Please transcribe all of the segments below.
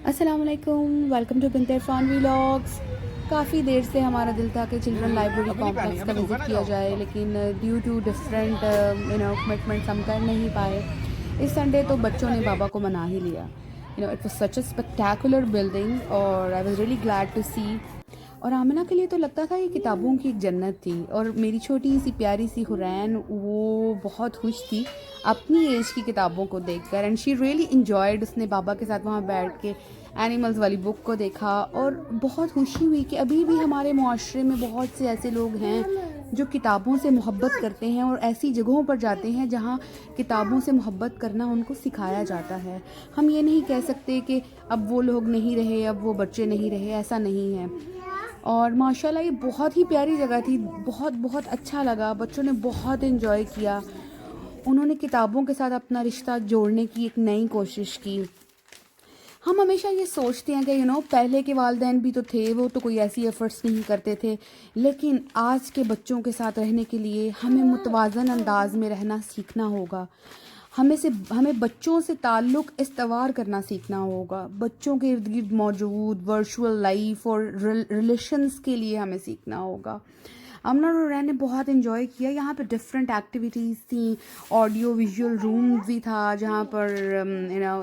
السلام علیکم، welcome to بنت عرفان ویلاگس۔ کافی دیر سے ہمارا دل تھا کہ چلڈرن لائبریری کمپلیکس کا وزٹ کیا جائے، لیکن ڈیو ٹو ڈفرینٹ کمٹمنٹس ہم کر نہیں پائے۔ اس سنڈے تو بچوں نے بابا کو منا ہی لیا۔ It was such a spectacular building اور I was really glad to see. اور آمنہ کے لیے تو لگتا تھا یہ کتابوں کی ایک جنت تھی، اور میری چھوٹی سی پیاری سی حرین وہ بہت خوش تھی اپنی ایج کی کتابوں کو دیکھ کر، اینڈ شی ریئلی انجوائڈ۔ اس نے بابا کے ساتھ وہاں بیٹھ کے اینیملز والی بک کو دیکھا، اور بہت خوشی ہوئی کہ ابھی بھی ہمارے معاشرے میں بہت سے ایسے لوگ ہیں جو کتابوں سے محبت کرتے ہیں اور ایسی جگہوں پر جاتے ہیں جہاں کتابوں سے محبت کرنا ان کو سکھایا جاتا ہے۔ ہم یہ نہیں کہہ سکتے کہ اب وہ لوگ نہیں رہے، اب وہ بچے نہیں رہے، ایسا نہیں ہے۔ اور ماشاءاللہ یہ بہت ہی پیاری جگہ تھی، بہت بہت اچھا لگا، بچوں نے بہت انجوائے کیا۔ انہوں نے کتابوں کے ساتھ اپنا رشتہ جوڑنے کی ایک نئی کوشش کی۔ ہم ہمیشہ یہ سوچتے ہیں کہ پہلے کے والدین بھی تو تھے، وہ تو کوئی ایسی ایفرٹس نہیں کرتے تھے، لیکن آج کے بچوں کے ساتھ رہنے کے لیے ہمیں متوازن انداز میں رہنا سیکھنا ہوگا۔ ہمیں بچوں سے تعلق استوار کرنا سیکھنا ہوگا، بچوں کے ارد گرد موجود ورچوئل لائف اور ریلیشنز کے لیے ہمیں سیکھنا ہوگا۔ امنا اور رین نے بہت انجوائے کیا۔ یہاں پہ ڈفرینٹ ایکٹیویٹیز تھیں، آڈیو ویژول روم بھی تھا جہاں پر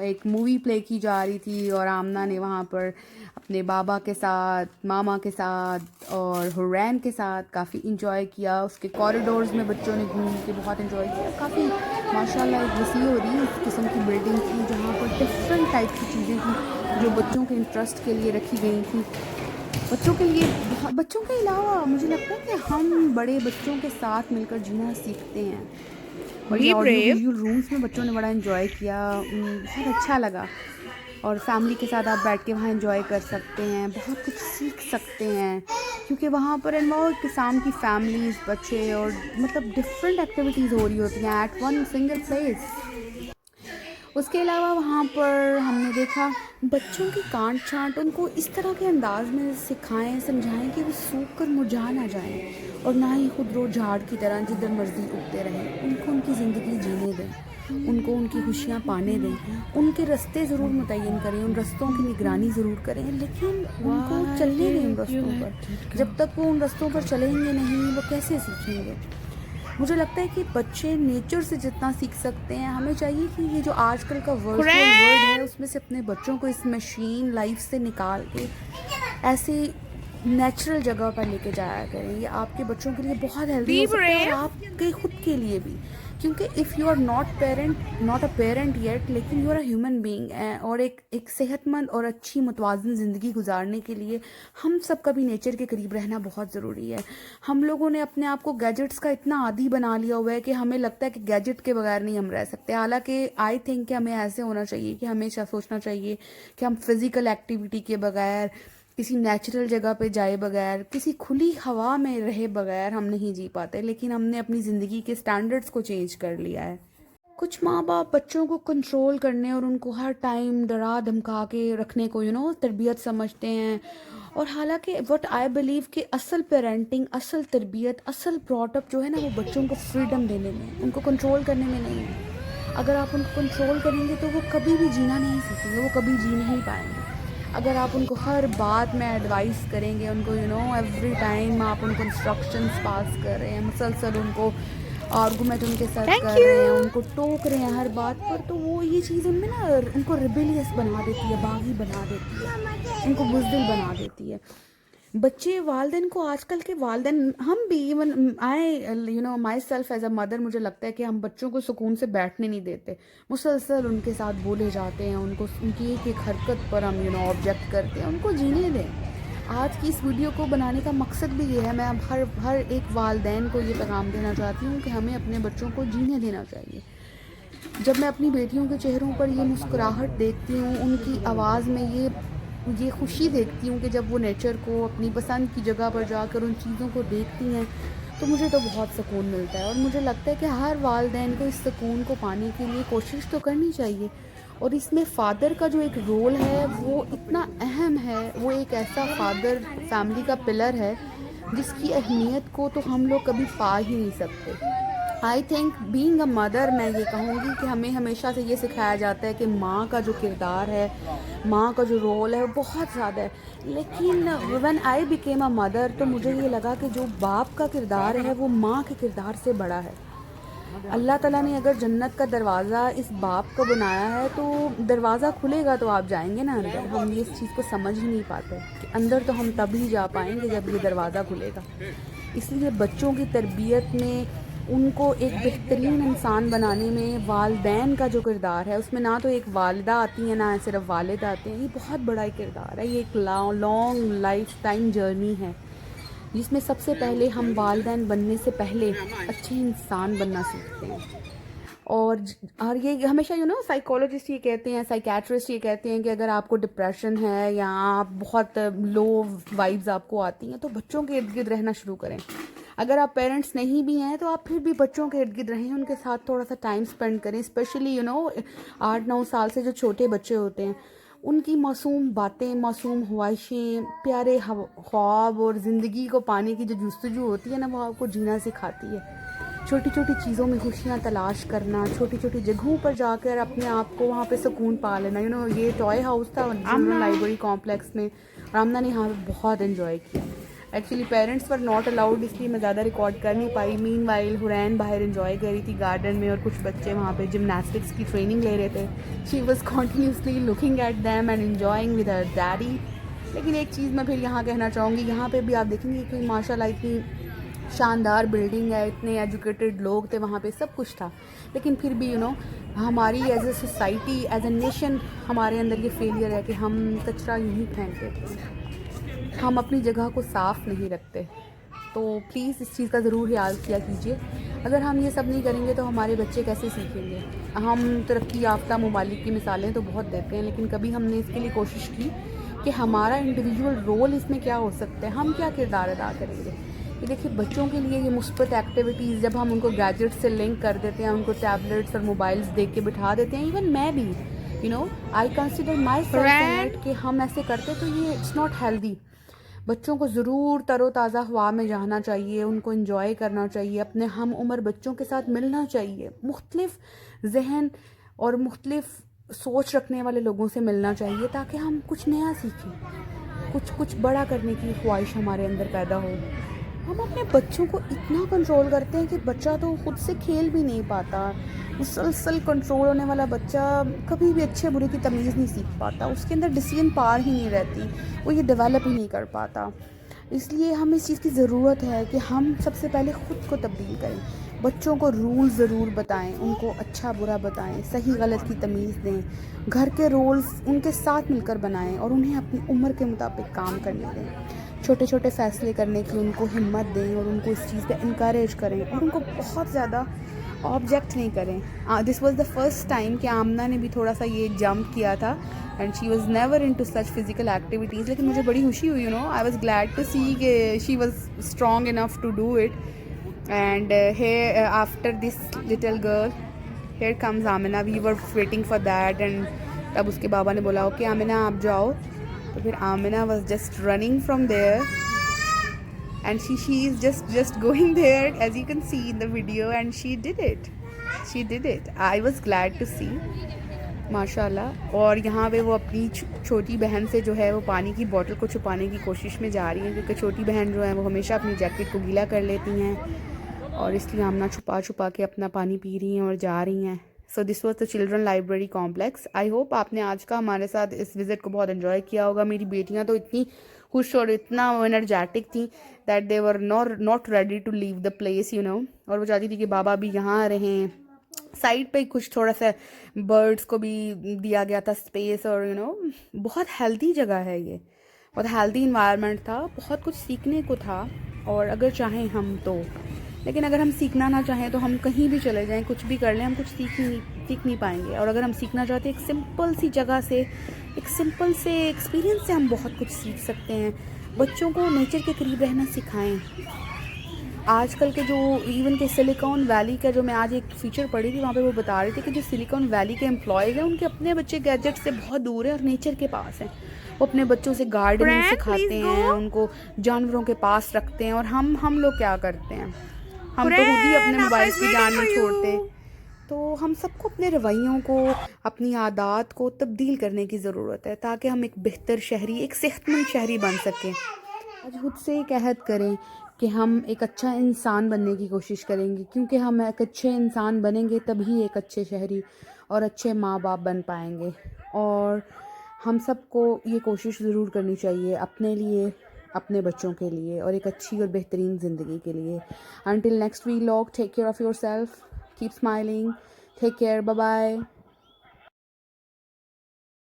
ایک مووی پلے کی جا رہی تھی، اور آمنہ نے وہاں پر اپنے بابا کے ساتھ، ماما کے ساتھ اور حرین کے ساتھ کافی انجوائے کیا۔ اس کے کوریڈورز میں بچوں نے گھوم کے بہت انجوائے کیا۔ کافی ماشاءاللہ ایک وسیع ہو رہی اس قسم کی بلڈنگ تھی جہاں پر ڈفرینٹ ٹائپ کی چیزیں تھیں جو بچوں کے انٹرسٹ کے لیے رکھی گئی تھیں۔ بچوں کے لیے، بچوں کے علاوہ مجھے لگتا ہے کہ ہم بڑے بچوں کے ساتھ مل کر جینا سیکھتے ہیں، اور یہ آڈیو ویژول رومس میں بچوں نے بڑا انجوائے کیا، بہت اچھا لگا۔ اور فیملی کے ساتھ آپ بیٹھ کے وہاں انجوائے کر سکتے ہیں، بہت کچھ سیکھ سکتے ہیں، کیونکہ وہاں پر انوالو قسم کی فیملیز، بچے، اور مطلب ڈفرینٹ ایکٹیویٹیز ہو رہی ہوتی ہیں ایٹ ون سنگل پلیس۔ اس کے علاوہ وہاں پر ہم نے دیکھا بچوں کی کانٹ چھانٹ ان کو اس طرح کے انداز میں سکھائیں، سمجھائیں کہ وہ سوکھ کر مرجھا نہ جائیں، اور نہ ہی خود رو جھاڑ کی طرح جدھر مرضی اگتے رہیں۔ ان کی زندگی جینے دیں، ان کو ان کی خوشیاں پانے دیں، ان کے راستے ضرور متعین کریں، ان راستوں کی نگرانی ضرور کریں، لیکن ان کو چلنے دیں ان راستوں پر۔ جب تک وہ ان راستوں پر چلیں گے نہیں، وہ کیسے سیکھیں گے؟ مجھے لگتا ہے کہ بچے نیچر سے جتنا سیکھ سکتے ہیں، ہمیں چاہیے کہ یہ جو آج کل کا ورچوئل ورلڈ ہے اس میں سے اپنے بچوں کو اس مشین لائف سے نکال کے ایسی نیچرل جگہ پر لے کے جایا کریں۔ یہ آپ کے بچوں کے لیے بہت ہیلدی ہو سکتا ہے، اور آپ کے خود کے لیے بھی، کیونکہ if you are not a parent yet, لیکن you are a human being, اور ایک صحت مند اور اچھی متوازن زندگی گزارنے کے لیے ہم سب کا بھی نیچر کے قریب رہنا بہت ضروری ہے۔ ہم لوگوں نے اپنے آپ کو گیجٹس کا اتنا عادی بنا لیا ہوا ہے کہ ہمیں لگتا ہے کہ گیجٹ کے بغیر نہیں ہم رہ سکتے، حالانکہ آئی تھنک کہ ہمیں ایسے ہونا چاہیے کہ ہمیشہ سوچنا چاہیے کہ ہم فزیکل ایکٹیویٹی کے بغیر، کسی نیچرل جگہ پہ جائے بغیر، کسی کھلی ہوا میں رہے بغیر ہم نہیں جی پاتے، لیکن ہم نے اپنی زندگی کے سٹینڈرڈز کو چینج کر لیا ہے۔ کچھ ماں باپ بچوں کو کنٹرول کرنے اور ان کو ہر ٹائم ڈرا دھمکا کے رکھنے کو تربیت سمجھتے ہیں، اور حالانکہ وٹ آئی بلیو کہ اصل پیرنٹنگ، اصل تربیت، اصل براٹ اپ جو ہے نا، وہ بچوں کو فریڈم دینے میں، ان کو کنٹرول کرنے میں نہیں ہے۔ اگر آپ ان کو کنٹرول کریں گے تو وہ کبھی بھی جینا نہیں سیکھیں گے، وہ کبھی جی نہیں پائیں گے۔ اگر آپ ان کو ہر بات میں ایڈوائس کریں گے، ان کو ایوری ٹائم آپ ان کو انسٹرکشنز پاس کر رہے ہیں، مسلسل ان کو آرگومنٹ ان کے ساتھ کر رہے ہیں، ان کو ٹوک رہے ہیں ہر بات پر، تو وہ یہ چیز ان میں نا ان کو ریبیلیس بنا دیتی ہے، باغی بنا دیتی ہے، ان کو بزدل بنا دیتی ہے۔ بچے والدین کو، آج کل کے والدین، ہم بھی، even I my self as a mother, مجھے لگتا ہے کہ ہم بچوں کو سکون سے بیٹھنے نہیں دیتے، مسلسل ان کے ساتھ بولے جاتے ہیں، ان کو ان کی ایک ایک حرکت پر ہم آبجیکٹ کرتے ہیں۔ ان کو جینے دیں۔ آج کی اس ویڈیو کو بنانے کا مقصد بھی یہ ہے، میں اب ہر ایک والدین کو یہ پیغام دینا چاہتی ہوں کہ ہمیں اپنے بچوں کو جینے دینا چاہیے۔ جب میں اپنی بیٹیوں کے چہروں پر یہ مسکراہٹ دیکھتی ہوں، ان کی آواز میں یہ خوشی دیکھتی ہوں کہ جب وہ نیچر کو، اپنی پسند کی جگہ پر جا کر ان چیزوں کو دیکھتی ہیں، تو مجھے تو بہت سکون ملتا ہے، اور مجھے لگتا ہے کہ ہر والدین کو اس سکون کو پانے کے لیے کوشش تو کرنی چاہیے۔ اور اس میں فادر کا جو ایک رول ہے وہ اتنا اہم ہے، وہ ایک ایسا فادر فیملی کا پلر ہے جس کی اہمیت کو تو ہم لوگ کبھی پا ہی نہیں سکتے۔ I think being a mother میں یہ کہوں گی کہ ہمیں ہمیشہ سے یہ سکھایا جاتا ہے کہ ماں کا جو کردار ہے، ماں کا جو رول ہے وہ بہت زیادہ ہے، لیکن when I became a mother تو مجھے یہ لگا کہ جو باپ کا کردار ہے وہ ماں کے کردار سے بڑا ہے. اللہ تعالیٰ نے اگر جنت کا دروازہ اس باپ کو بنایا ہے تو دروازہ کھلے گا تو آپ جائیں گے نا اندر. ہم یہ اس چیز کو سمجھ ہی نہیں پاتے کہ اندر تو ہم تبھی جا پائیں گے جب یہ دروازہ کھلے گا. اس لیے بچوں کی تربیت میں، ان کو ایک بہترین انسان بنانے میں والدین کا جو کردار ہے، اس میں نہ تو ایک والدہ آتی ہیں نہ صرف والد آتے ہیں، یہ بہت بڑا ایک کردار ہے. یہ ایک لانگ لائف ٹائم جرنی ہے جس میں سب سے پہلے ہم والدین بننے سے پہلے اچھے انسان بننا سیکھتے ہیں. اور یہ ہمیشہ سائیکالوجسٹ یہ کہتے ہیں، سائیکیٹرسٹ یہ کہتے ہیں کہ اگر آپ کو ڈپریشن ہے یا آپ بہت لو وائبز آپ کو آتی ہیں تو بچوں کے ارد گرد رہنا شروع کریں. اگر آپ پیرنٹس نہیں بھی ہیں تو آپ پھر بھی بچوں کے ارد گرد رہیں، ان کے ساتھ تھوڑا سا ٹائم اسپینڈ کریں. اسپیشلی 8-9 سال سے جو چھوٹے بچے ہوتے ہیں، ان کی معصوم باتیں، معصوم خواہشیں، پیارے خواب اور زندگی کو پانے کی جو جستجو ہوتی ہے نا، وہ آپ کو جینا سکھاتی ہے. چھوٹی چھوٹی چیزوں میں خوشیاں تلاش کرنا، چھوٹی چھوٹی جگہوں پر جا کر اپنے آپ کو وہاں پہ سکون پا لینا. یہ ٹوائے ہاؤس تھا چلڈرن لائبریری کمپلیکس میں، اور آمنہ نے یہاں پہ بہت انجوائے کیا. ایکچولی پیرنٹس پر ناٹ الاؤڈ، اس لیے میں زیادہ ریکارڈ کر نہیں پائی. مین وائل حرین باہر انجوائے کر رہی تھی گارڈن میں، اور کچھ بچے وہاں پہ جمناسٹکس کی ٹریننگ لے رہے تھے. She was continuously looking at them and enjoying with her daddy. لیکن ایک چیز میں پھر یہاں کہنا چاہوں گی، یہاں پہ بھی آپ دیکھیں گے کہ ماشاء اللہ اتنی شاندار بلڈنگ ہے، اتنے ایجوکیٹڈ لوگ تھے وہاں پہ، سب کچھ تھا، لیکن پھر بھی ہماری as a society, as a nation, ہمارے اندر یہ فیلئر ہے کہ ہم کچرا یہیں پھینک دیتے ہیں، ہم اپنی جگہ کو صاف نہیں رکھتے. تو پلیز اس چیز کا ضرور خیال کیا کیجیے. اگر ہم یہ سب نہیں کریں گے تو ہمارے بچے کیسے سیکھیں گے؟ ہم ترقی یافتہ ممالک کی مثالیں تو بہت دیتے ہیں، لیکن کبھی ہم نے اس کے لیے کوشش کی کہ ہمارا انڈیویجول رول اس میں کیا ہو سکتا ہے، ہم کیا کردار ادا کریں گے؟ یہ دیکھیے بچوں کے لیے یہ مثبت ایکٹیویٹیز جب ہم ان کو گیجٹ سے لنک کر دیتے ہیں، ان کو ٹیبلیٹس اور موبائلس دیکھ کے بٹھا دیتے ہیں. ایون میں بھی آئی کنسیڈر مائی سیلف کہ ہم ایسے کرتے تو یہ اٹس ناٹ ہیلدی. بچوں کو ضرور تر و تازہ ہوا میں جانا چاہیے، ان کو انجوائے کرنا چاہیے، اپنے ہم عمر بچوں کے ساتھ ملنا چاہیے، مختلف ذہن اور مختلف سوچ رکھنے والے لوگوں سے ملنا چاہیے تاکہ ہم کچھ نیا سیکھیں، کچھ بڑا کرنے کی خواہش ہمارے اندر پیدا ہو. ہم اپنے بچوں کو اتنا کنٹرول کرتے ہیں کہ بچہ تو خود سے کھیل بھی نہیں پاتا. مسلسل کنٹرول ہونے والا بچہ کبھی بھی اچھے برے کی تمیز نہیں سیکھ پاتا، اس کے اندر ڈسیزن پار ہی نہیں رہتی، وہ یہ ڈیولپ ہی نہیں کر پاتا. اس لیے ہمیں اس چیز کی ضرورت ہے کہ ہم سب سے پہلے خود کو تبدیل کریں. بچوں کو رول ضرور بتائیں، ان کو اچھا برا بتائیں، صحیح غلط کی تمیز دیں، گھر کے رولز ان کے ساتھ مل کر بنائیں اور انہیں اپنی عمر کے مطابق کام کرنے دیں. چھوٹے چھوٹے فیصلے کرنے کی ان کو ہمت دیں اور ان کو اس چیز پہ انکریج کریں، اور ان کو بہت زیادہ آبجیکٹ نہیں کریں. دس واز دا فرسٹ ٹائم کہ آمنہ نے بھی تھوڑا سا یہ جمپ کیا تھا، and she was never into such physical activities. لیکن مجھے بڑی خوشی ہوئی، I was glad to see کہ she was strong enough to do it. And here after this little girl here comes Amna, we were waiting for that. اینڈ تب اس کے بابا نے بولا اوکے آمنہ آپ جاؤ. تو پھر Amna was just running from there and she is just going there, as you can see in the video, and she did it. I was glad to see, ماشاءاللہ. اور یہاں پہ وہ اپنی چھوٹی بہن سے جو ہے وہ پانی کی بوٹل کو چھپانے کی کوشش میں جا رہی ہیں، کیونکہ چھوٹی بہن جو ہے وہ ہمیشہ اپنی جیکٹ کو گیلا کر لیتی ہیں، اور اس لیے آمنہ چھپا کے اپنا پانی پی رہی ہیں اور جا رہی ہیں. So this was the children library complex. I hope آپ نے آج کا ہمارے ساتھ اس وزٹ کو بہت انجوائے کیا ہوگا. میری بیٹیاں تو اتنی خوش اور اتنا انرجیٹک تھیں that they were not ready to leave the place اور وہ چاہتی تھی کہ بابا بھی یہاں رہیں. سائڈ پہ کچھ تھوڑا سا برڈس کو بھی دیا گیا تھا اسپیس، اور بہت ہیلدی جگہ ہے، یہ بہت ہیلدی انوائرمنٹ تھا، بہت کچھ سیکھنے کو تھا. اور اگر چاہیں ہم تو، لیکن اگر ہم سیکھنا نہ چاہیں تو ہم کہیں بھی چلے جائیں، کچھ بھی کر لیں، ہم کچھ سیکھ نہیں پائیں گے. اور اگر ہم سیکھنا چاہتے ہیں ایک سمپل سی جگہ سے، ایک سمپل سے ایکسپیرینس سے ہم بہت کچھ سیکھ سکتے ہیں. بچوں کو نیچر کے قریب رہنا سکھائیں. آج کل کے جو ایون کہ سلیکان ویلی کا جو میں آج ایک فیچر پڑھی تھی، وہاں پہ وہ بتا رہے تھے کہ جو سلیکان ویلی کے امپلائیز ہیں ان کے اپنے بچے گیجٹ سے بہت دور ہیں اور نیچر کے پاس ہیں. وہ اپنے بچوں سے گارڈننگ سکھاتے ہیں، ان کو جانوروں کے پاس رکھتے ہیں. اور ہم لوگ کیا کرتے ہیں؟ ہم تو خود ہی اپنے موبائل کی جان میں چھوڑتے. تو ہم سب کو اپنے رویوں کو، اپنی عادات کو تبدیل کرنے کی ضرورت ہے تاکہ ہم ایک بہتر شہری، ایک صحت مند شہری بن سکیں. آج خود سے ایک عہد کریں کہ ہم ایک اچھا انسان بننے کی کوشش کریں گے، کیونکہ ہم ایک اچھے انسان بنیں گے تبھی ایک اچھے شہری اور اچھے ماں باپ بن پائیں گے. اور ہم سب کو یہ کوشش ضرور کرنی چاہیے اپنے لیے، اپنے بچوں کے لیے، اور ایک اچھی اور بہترین زندگی کے لیے. Until next vlog, take care of yourself, keep smiling, take care, bye bye.